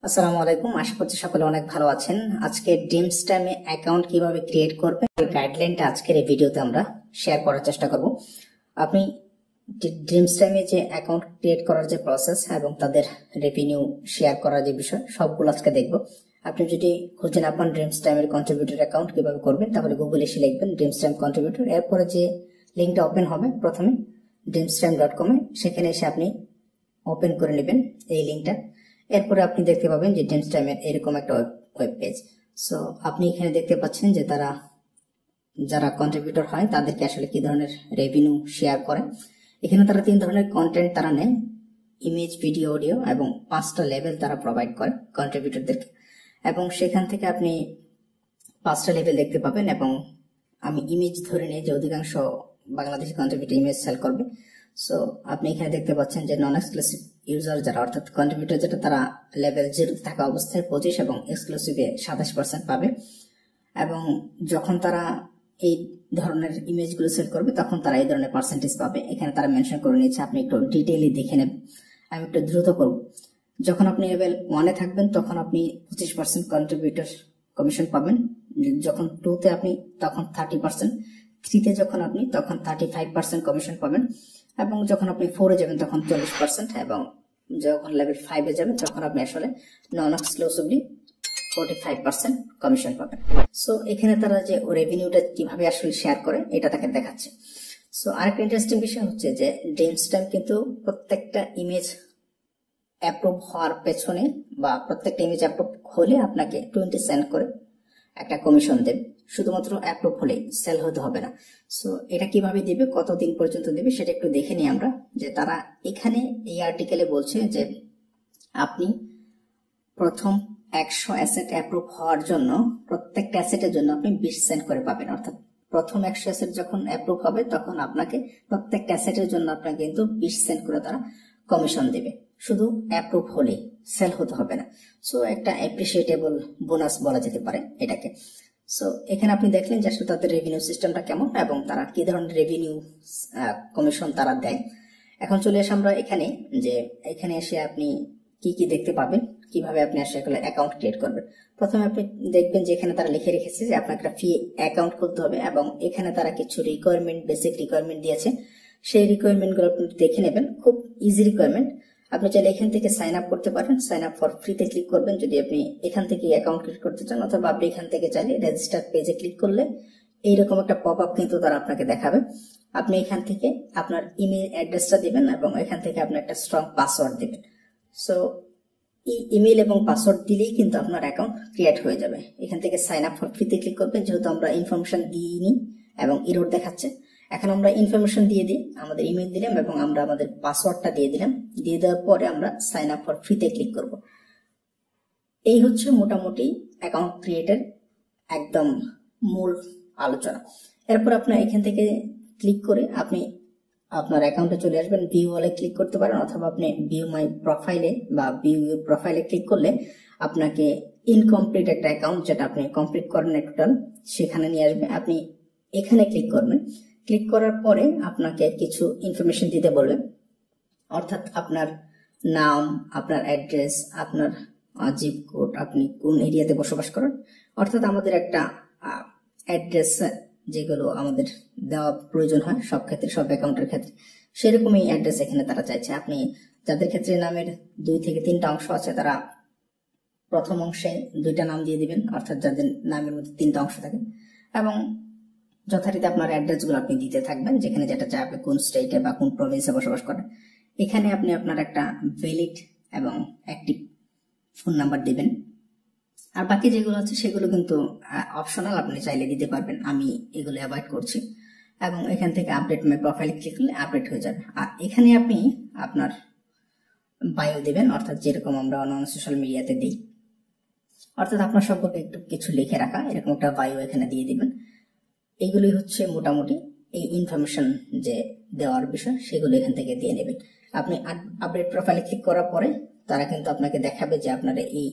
আসসালামু আলাইকুম, আশা করছি সকলে অনেক ভালো আছেন। আজকে ড্রিমস টাইমে অ্যাকাউন্ট কিভাবে ক্রিয়েট করবেন এই গাইডলাইনটা আজকের এই ভিডিওতে আমরা শেয়ার করার চেষ্টা করব। আপনি ড্রিমস টাইমে যে অ্যাকাউন্ট ক্রিয়েট করার যে প্রসেস এবং তাদের রেভিনিউ শেয়ার করার যে বিষয় সবগুলো আজকে দেখব। আপনি যদি খুঁজেন আপনার ড্রিমস টাইমের কন্ট্রিবিউটর অ্যাকাউন্ট কিভাবে করবেন, তাহলে গুগলে এসে লিখবেন ড্রিমস টাইম কন্ট্রিবিউটর। এরপরে যে লিঙ্কটা ওপেন হবে প্রথমে dreamstime.com এ, সেখানে এসে আপনি ওপেন করে নেবেন এই লিঙ্কটা। এরপরে আপনি দেখতে পাবেন যে ড্রিমস টাইমের এরকম একটা ওয়েব পেজ। সো আপনি এখানে দেখতে পাচ্ছেন যে যারা কন্ট্রিবিউটর হয় তাদেরকে আসলে কি ধরনের রেভিনিউ শেয়ার করে। এখানে তারা 3 ধরনের কন্টেন্ট তারা নেয়, ইমেজ, ভিডিও, অডিও, এবং 5টা লেভেল তারা প্রোভাইড করে কন্ট্রিবিউটরদেরকে। এবং সেখান থেকে আপনি 5টা লেভেল দেখতে পাবেন। এবং আমি ইমেজ ধরে নিই যে অধিকাংশ বাংলাদেশি কন্ট্রিবিউটর ইমেজ সেল করবে। সো আপনি এখানে দেখতে পাচ্ছেন যে নন এক্সক্লুসিভ ইউজার যারা, অর্থাৎ কন্ট্রিবিউটর যেটা, তারা লেভেল 0 থাকা অবস্থায় 25 এবং এক্সক্লুসিভে 27% পাবে। এবং যখন তারা এই ধরনের ইমেজগুলো সেল করবে তখন তারা এই ধরনের পার্সেন্টেজ পাবে। এখানে তারা মেনশন করে নিচ্ছে, আপনি একটু ডিটেইলি দেখে নেবেন। আমি একটু দ্রুত করব। যখন আপনি লেভেল 1-এ থাকবেন তখন আপনি 25% কন্ট্রিবিউটর কমিশন পাবেন। যখন 2-তে আপনি তখন 30%, 3-তে যখন আপনি তখন 35% কমিশন পাবেন। এবং যখন আপনি 4-এ যাবেন তখন 40%, এবং যখন লেভেল 5-এ যাবেন তখন আপনি আসলে নন এক্সক্লুসিভলি 45% কমিশন পাবেন। সো এখানে তারা যে রেভিনিউটা কিভাবে আসলে শেয়ার করে এটা তাকে দেখাচ্ছে। সো আরেকটা ইন্টারেস্টিং বিষয় হচ্ছে যে ড্রিমস টাইম কিন্তু প্রত্যেকটা ইমেজ অ্যাপ্রুভ হওয়ার পেছনে বা প্রত্যেকটা ইমেজ অ্যাপ্রুভ হলে আপনাকে 20 সেন্ট করে একটা কমিশন দেবে। শুধুমাত্র অ্যাপ্রুভ হলেই, সেল হতে হবে না। সো এটা কিভাবে দিবে, কতদিন পর্যন্ত দেবে সেটা একটু দেখে নিই আমরা। যে তারা এখানে এই আর্টিকেলে বলছে যে আপনি প্রথম 100 অ্যাসেট অ্যাপ্রুভ হওয়ার জন্য প্রত্যেকটা অ্যাসেটের জন্য আপনি 20 সেন্ট করে পাবেন। অর্থাৎ প্রথম 100 অ্যাসেট যখন অ্যাপ্রুভ হবে তখন আপনাকে প্রত্যেকটা অ্যাসেটের জন্য আপনাকে কিন্তু 20 সেন্ট করে তারা কমিশন দেবে, শুধু অ্যাপ্রুভ হলেই, সেল হতে হবে না। সো একটা অ্যাপ্রিসিয়েটেবল বোনাস বলা যেতে পারে এটাকে। সো এখানে আপনি দেখলেন যে আসলে তাদের রেভিনিউ সিস্টেমটা কেমন এবং তারা কি ধরনের রেভিনিউ কমিশন তারা দেয়। এখন চলে আসি আমরা এখানে, যে এখানে এসে আপনি কি কি দেখতে পাবেন, কিভাবে আপনি আসলে অ্যাকাউন্ট ক্রিয়েট করবেন। প্রথমে আপনি দেখবেন যে এখানে তারা লিখে রেখেছে যে আপনাকে একটা ফ্রি অ্যাকাউন্ট খুলতে হবে, এবং এখানে তারা কিছু রিকোয়ারমেন্ট, বেসিক রিকোয়ারমেন্ট দিয়েছে। সেই রিকোয়ারমেন্ট গুলো আপনি দেখে নেবেন, খুব ইজি রিকোয়ারমেন্ট। আপনি চাইলে এখান থেকে সাইন আপ করতে পারেন, সাইন আপ ফর ফ্রিতে ক্লিক করবেন যদি আপনি এখান থেকে অ্যাকাউন্ট ক্রিয়েট করতে চান, অথবা আপনি এখান থেকে চাইলে রেজিস্টার পেজে ক্লিক করলে এইরকম একটা পপ আপ কিন্তু তারা আপনাকে দেখাবে। আপনি এখান থেকে আপনার ইমেল অ্যাড্রেসটা দিবেন এবং এখান থেকে আপনি একটা স্ট্রং পাসওয়ার্ড দিবেন। সো এই ইমেল এবং পাসওয়ার্ড দিলেই কিন্তু আপনার অ্যাকাউন্ট ক্রিয়েট হয়ে যাবে। এখান থেকে সাইন আপ ফর ফ্রিতে ক্লিক করবেন, যেহেতু আমরা ইনফরমেশন দিইনি এবং এরর দেখাচ্ছে। এখন আমরা ইনফরমেশন দিয়ে দিই, আমাদের ইমেল দিলাম এবং আমরা আমাদের পাসওয়ার্ডটা দিয়ে দিলাম। দিয়ে দেওয়ার পরে আমরা সাইন আপ ফর ফ্রিতে ক্লিক করব। এই হচ্ছে মোটামুটি অ্যাকাউন্ট ক্রিয়েটের একদম মূল আলোচনা। এরপর আপনার এখান থেকে ক্লিক করে আপনি আপনার অ্যাকাউন্টে চলে আসবেন। ভিউ অলে ক্লিক করতে পারেন, অথবা আপনি ভিউ মাই প্রোফাইলে বা ভিউ ইউর প্রোফাইলে ক্লিক করলে আপনাকে ইনকমপ্লিট একটা অ্যাকাউন্ট, যেটা আপনি কমপ্লিট করেন টোটাল, সেখানে নিয়ে আসবে। আপনি এখানে ক্লিক করবেন। ক্লিক করার পরে আপনাকে কিছু ইনফরমেশন দিতে বলবে, অর্থাৎ আপনার নাম, আপনার অ্যাড্রেস, আপনার জিপ কোড, আপনি কোন এরিয়াতে বসবাস করেন। অর্থাৎ আমাদের একটা অ্যাড্রেস যেগুলো আমাদের দেওয়া প্রয়োজন হয় সব ক্ষেত্রে, সব অ্যাকাউন্টের ক্ষেত্রে, সেরকমই অ্যাড্রেস এখানে তারা চাইছে। আপনি যাদের ক্ষেত্রে নামের 2 থেকে 3টা অংশ আছে, তারা প্রথম অংশে 2টা নাম দিয়ে দিবেন, অর্থাৎ যাদের নামের মধ্যে 3টা অংশ থাকে। এবং যথারীতি আপনার অ্যাড্রেস গুলো আপনি দিতে থাকবেন, যেখানে যেটা চাই, আপনি কোন স্টেটে বা কোন প্রভিন্সে বসবাস করেন। এখানে আপনি আপনার একটা ভ্যালিড এবং অ্যাক্টিভ ফোন নাম্বার দিবেন। আর বাকি যেগুলো আছে সেগুলো কিন্তু অপশনাল, আপনি চাইলে দিতে পারবেন, আমি এগুলো অ্যাভয়েড করছি। এবং এখান থেকে আপডেট মাই প্রোফাইলে ক্লিক করলে আপডেট হয়ে যাবে। আর এখানে আপনি আপনার বায়ো দিবেন, অর্থাৎ যেরকম আমরা অন্য সোশ্যাল মিডিয়াতে দিই, অর্থাৎ আপনার সম্পর্কে একটু কিছু লিখে রাখা, এরকম একটা বায়ো এখানে দিয়ে দিবেন। এইগুলোই হচ্ছে মোটামুটি এই ইনফরমেশন যে দেওয়ার বিষয়, সেগুলো এখান থেকে দিয়ে নেবেন। আপনি আপডেট প্রোফাইলে ক্লিক করার পরে তারা কিন্তু আপনাকে দেখাবে যে আপনার এই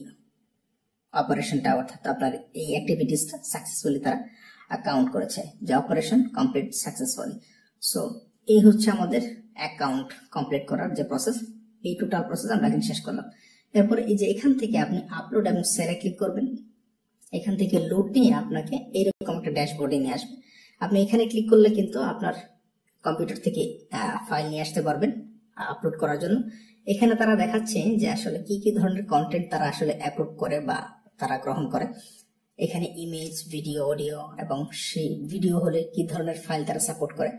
অপারেশনটা, অর্থাৎ আপনার এই অ্যাক্টিভিটিসটা সাকসেসফুলি তারা কাউন্ট করেছে, যে অপারেশন কমপ্লিট সাকসেসফুলি। সো এই হচ্ছে আমাদের অ্যাকাউন্ট কমপ্লিট করার যে প্রসেস, এই টোটাল প্রসেস আমরা এখন শেষ করলাম। এরপর এই যে এখান থেকে আপনি আপলোড এবং সেলে ক্লিক করবেন। এখান থেকে লোড নিয়ে আপনাকে এইরকম একটা ড্যাশবোর্ডে নিয়ে আসবে। আপনি এখানে ক্লিক করলে কিন্তু আপনার কম্পিউটার থেকে ফাইল নিয়ে আসতে পারবেন আপলোড করার জন্য। এখানে তারা দেখাচ্ছে যে আসলে কি কি ধরনের কন্টেন্ট তারা আসলে আপলোড করে বা তারা গ্রহণ করে। এখানে ইমেজ, ভিডিও, অডিও এবং সেই ভিডিও হলে কি ধরনের ফাইল তারা সাপোর্ট করে,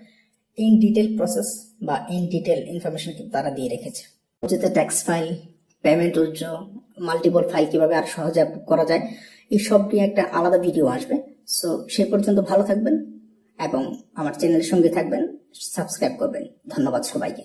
ইন ডিটেল প্রসেস বা ইন ডিটেল ইনফরমেশন কিন্তু তারা দিয়ে রেখেছে। যেটা text file, payment withdraw, multiple file কিভাবে আর সহজে আপলোড করা যায়, এই সব নিয়ে একটা আলাদা ভিডিও আসবে। সো সে পর্যন্ত ভালো থাকবেন এবং আমার চ্যানেলের সঙ্গে থাকবেন, সাবস্ক্রাইব করবেন। ধন্যবাদ সবাইকে।